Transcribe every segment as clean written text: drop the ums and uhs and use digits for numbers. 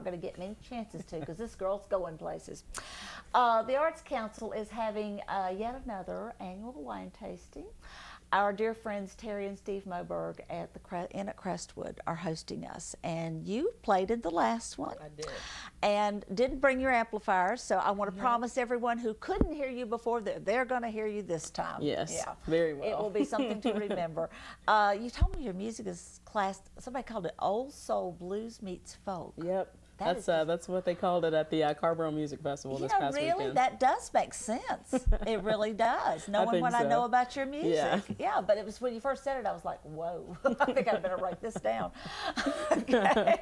going to get many chances to because this girl's going places. The Arts Council is having yet another annual wine tasting. Our dear friends Terry and Steve Moberg at the Inn at Crestwood are hosting us, and you played in the last one. I did. And didn't bring your amplifiers, so I want to promise everyone who couldn't hear you before that they're going to hear you this time. Yes, yeah, very well. It will be something to remember. You told me your music is classed. Somebody called it old soul blues meets folk. Yep. That's what they called it at the Carborough Music Festival this past really, weekend. that does make sense. It really does. Knowing what I know about your music. Yeah, but it was when you first said it, I was like, whoa, I think I better write this down. Okay.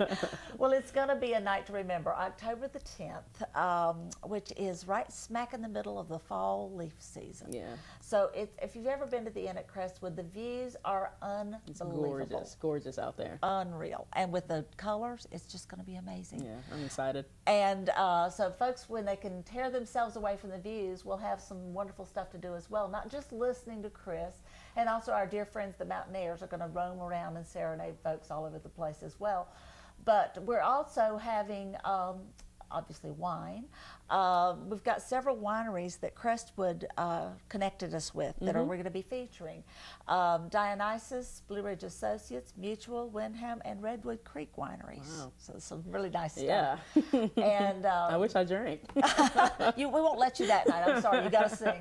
Well, it's going to be a night to remember, October the 10th, which is right smack in the middle of the fall leaf season. Yeah. So if you've ever been to the Inn at Crestwood, the views are unbelievable. It's gorgeous out there. Unreal. And with the colors, it's just going to be amazing. Yeah, I'm excited. And so folks, when they can tear themselves away from the views, will have some wonderful stuff to do as well. Not just listening to Chris, and also our dear friends, the Mountaineers, are going to roam around and serenade folks all over the place as well. But we're also having, obviously, wine. We've got several wineries that Crestwood connected us with that we're going to be featuring. Dionysus, Blue Ridge Associates, Mutual, Windham, and Redwood Creek Wineries. Wow. So some really nice stuff. Yeah. And I wish I drank. we won't let you that night. I'm sorry, you got to sing.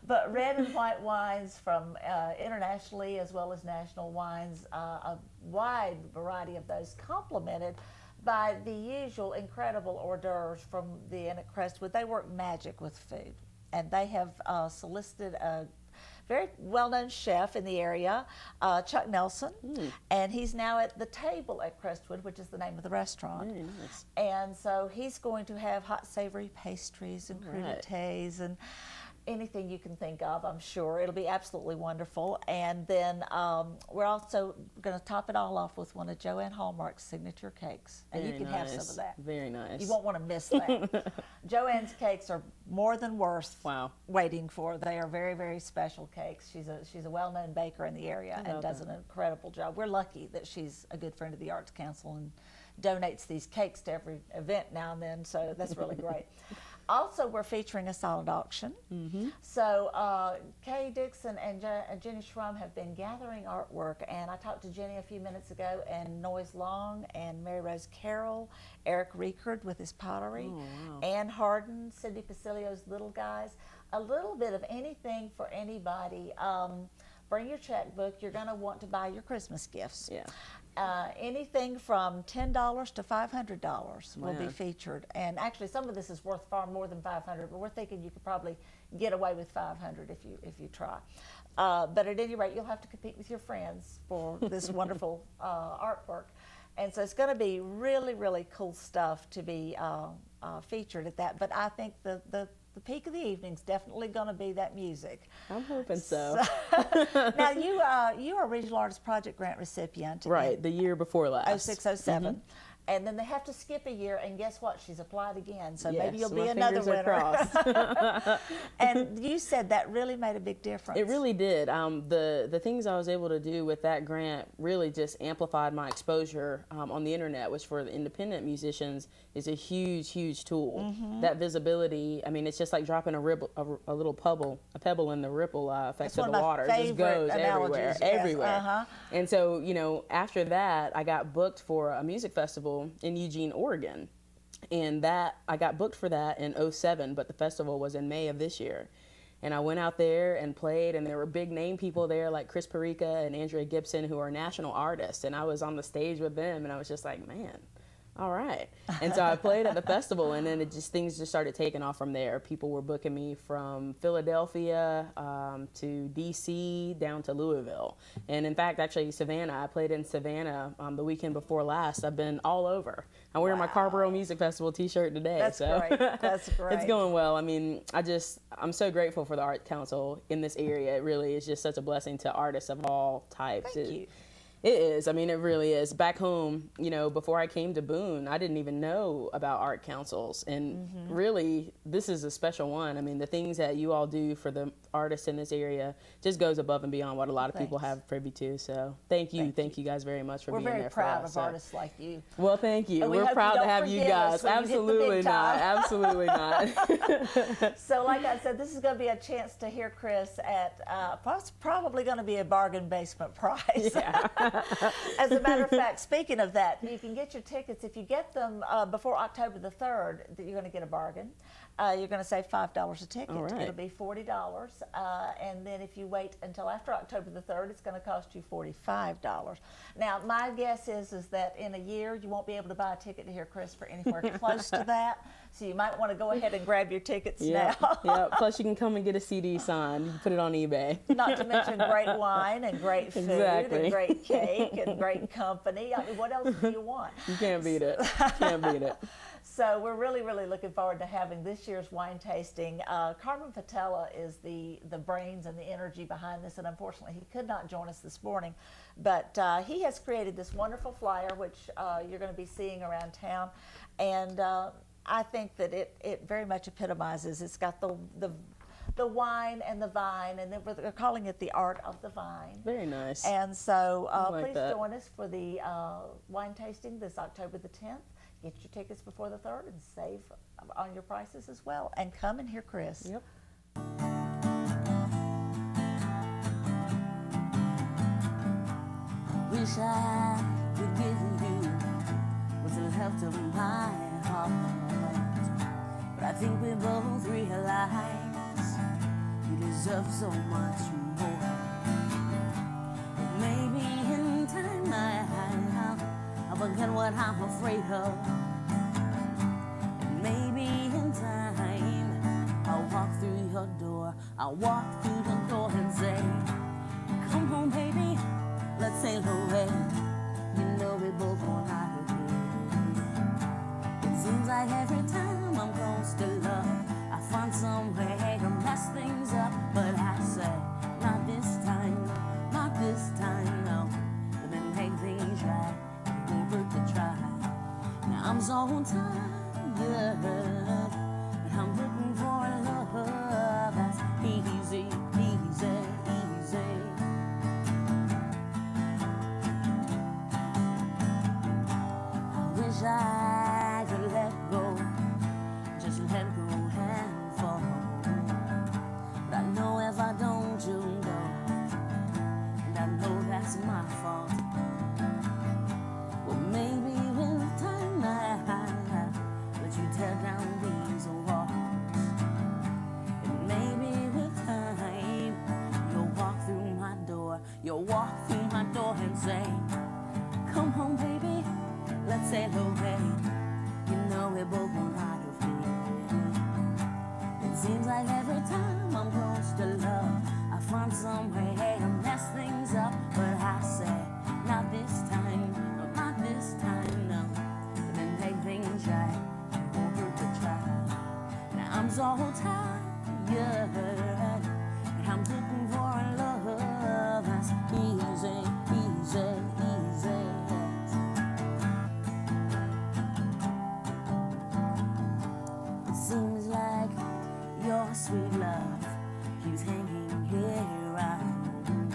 But red and white wines from internationally as well as national wines, a wide variety of those complemented by the usual incredible hors d'oeuvres from the Inn at Crestwood. They work magic with food, and they have solicited a very well-known chef in the area, Chuck Nelson, and he's now at the table at Crestwood, which is the name of the restaurant. Very nice. And so he's going to have hot savory pastries and crudités and anything you can think of, I'm sure. It'll be absolutely wonderful. And then we're also going to top it all off with one of Joanne Hallmark's signature cakes. And you can have some of that. Very nice. You won't want to miss that. Joanne's cakes are more than worth waiting for. They are very, very special cakes. She's a well-known baker in the area and does an incredible job. We're lucky that she's a good friend of the Arts Council and donates these cakes to every event now and then, so that's really great. Also, we're featuring a silent auction. So Kay Dixon and Jenny Schrum have been gathering artwork, and I talked to Jenny a few minutes ago, and Noyes Long and Mary Rose Carroll, Eric Riekerd with his pottery, Ann Harden, Cindy Pacilio's Little Guys, a little bit of anything for anybody. Bring your checkbook. You're going to want to buy your Christmas gifts. Yeah. Anything from $10 to $500 will be featured, and actually some of this is worth far more than $500, but we're thinking you could probably get away with $500 if you try. But at any rate, you'll have to compete with your friends for this wonderful artwork, and so it's going to be really, really cool stuff to be featured at that. But I think the peak of the evening is definitely going to be that music. I'm hoping so. Now, you are a Regional Artist Project Grant recipient. Right, the year before last. 0607. And then they have to skip a year, and guess what? She's applied again, so maybe you'll be my another winner. And you said that really made a big difference. It really did. The things I was able to do with that grant really just amplified my exposure on the internet, which for the independent musicians is a huge, huge tool. That visibility, I mean, it's just like dropping a little pebble in the ripple effect of the water. It just goes everywhere, everywhere. And so, you know, after that, I got booked for a music festival in Eugene, Oregon, and that I got booked for that in 07, but the festival was in May of this year. And I went out there and played, and there were big name people there like Chris Perica and Andrea Gibson, who are national artists, and I was on the stage with them, and I was just like, man, all right. And so I played at the festival, and then things just started taking off from there. People were booking me from Philadelphia to DC down to Louisville. And in fact, actually Savannah, I played in Savannah the weekend before last. I've been all over. I'm wearing my Carborough Music Festival t-shirt today. That's great. That's great. It's going well. I mean, I'm so grateful for the Art Council in this area. It really is just such a blessing to artists of all types. Thank you. It is. I mean, it really is. Back home, you know, before I came to Boone, I didn't even know about art councils. And really, this is a special one. I mean, the things that you all do for the artists in this area just goes above and beyond what a lot of people have privy to. So thank you. Thank you guys very much for being there for us. We're very proud of artists like you. Well, thank you. We're proud to have you guys. Absolutely not. Absolutely not. So like I said, this is going to be a chance to hear Chris at probably going to be a bargain basement price. Yeah. As a matter of fact, speaking of that, you can get your tickets. If you get them before October the 3rd, you're going to get a bargain. You're going to save $5 a ticket. Right. It'll be $40. And then if you wait until after October the 3rd, it's going to cost you $45. Now, my guess is that in a year, you won't be able to buy a ticket to hear Chris for anywhere close to that. So you might want to go ahead and grab your tickets now. Yeah. Plus, you can come and get a CD signed. You can put it on eBay. Not to mention great wine and great food and great cake and great company. I mean, what else do you want? You can't beat it. Can't beat it. So we're really, really looking forward to having this year's wine tasting. Carmen Patella is the brains and the energy behind this, and unfortunately he could not join us this morning. But he has created this wonderful flyer, which you're going to be seeing around town. And I think that it very much epitomizes. It's got the wine and the vine, and then we're calling it the art of the vine. Very nice. And so please join us for the wine tasting this October the 10th. Get your tickets before the 3rd and save on your prices as well. And come and hear Chris. Yep. Wish I could give you what's left of my heart, but I think we both realize you deserve so much more. But maybe in time I'll forget what I'm afraid of, and maybe in time I'll walk through your door. I'll walk through the door and say, come home, baby, let's sail away. You know we both want out of here. It seems like every time I'm close to love, I find some way to mess things up. But I say, not this time, not this time, no. But then make things right, it won't hurt to try. Now I'm so tired, but I'm looking for a love that's easy, easy, easy. Wish I could let go, just let go and fall. But I know if I don't, you'll know, and I know that's my fault. Well, maybe with time I let you tear down these walls, and maybe with time you'll walk through my door. You'll walk through my door and say, come home, baby, let's sail away. You know we both want out of here. It seems like every time I'm close to love, I find some way to mess things up. But I say, not this time, no, not this time, no. But then make things right, it won't hurt to try. Now I'm so tired, and I'm looking for a love that's easy, easy, easy. Seems like your sweet love keeps hanging here around.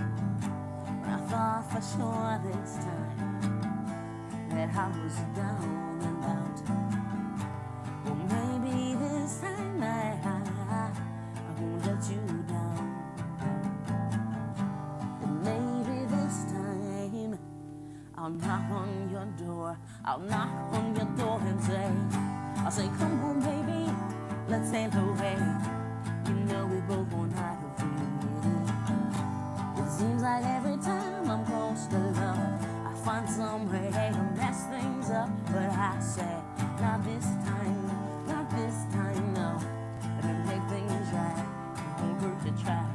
But I thought for sure this time that I was down and out. Well, maybe this time I won't let you down. And maybe this time I'll knock on your door. I'll knock on your door and say, I'll say, come home, baby, let's sail away. You know we both want out of here. It seems like every time I'm close to love, I find some way to mess things up. But I say, not this time, no. But then make things right, it won't hurt to try.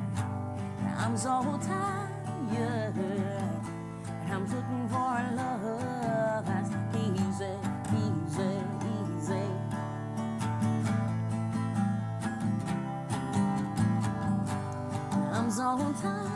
Now I'm so tired, and I'm looking for a love that's easy, easy, easy. I'm so tired.